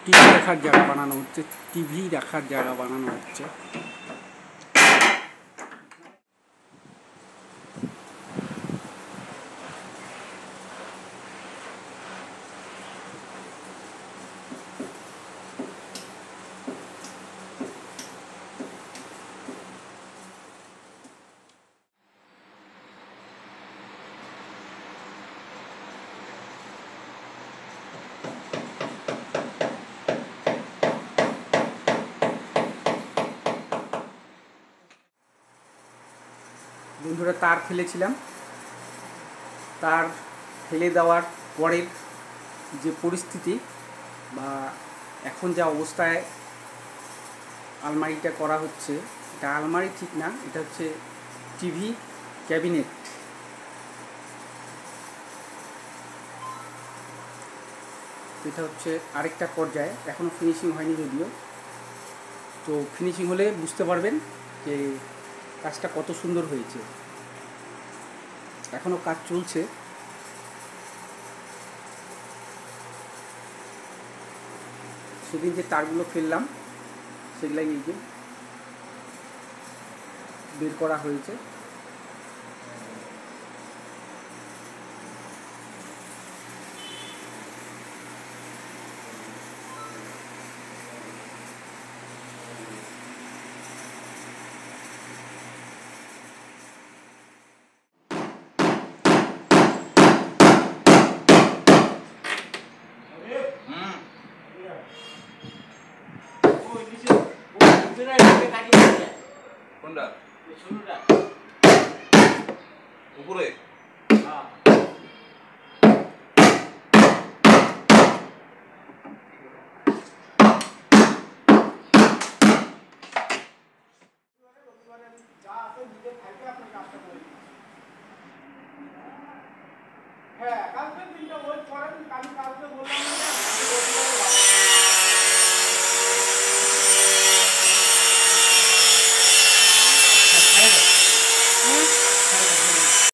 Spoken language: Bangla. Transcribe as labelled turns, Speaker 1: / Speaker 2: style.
Speaker 1: টিভি রাখার জায়গা বানানো হচ্ছে, টিভি রাখার জায়গা বানানো হচ্ছে। বন্ধুরা, তার ফেলেছিলাম, তার ফেলে দেওয়ার পরের যে পরিস্থিতি বা এখন যা অবস্থায় আলমারিটা করা হচ্ছে, এটা আলমারি ঠিক না, এটা হচ্ছে টিভি ক্যাবিনেট। এটা হচ্ছে আরেকটা পর্যায়ে, এখনও ফিনিশিং হয়নি যদিও। তো ফিনিশিং হলে বুঝতে পারবেন যে কাজটা কত সুন্দর হয়েছে। এখনও কাজ চলছে। সেদিন যে তারগুলো ফেললাম সেগুলাই এই যে বের করা হয়েছে।
Speaker 2: কোনটা? উপরে?
Speaker 1: হ্যাঁ, কালকে দিনটা ওয়েট করেন, কালকে বললাম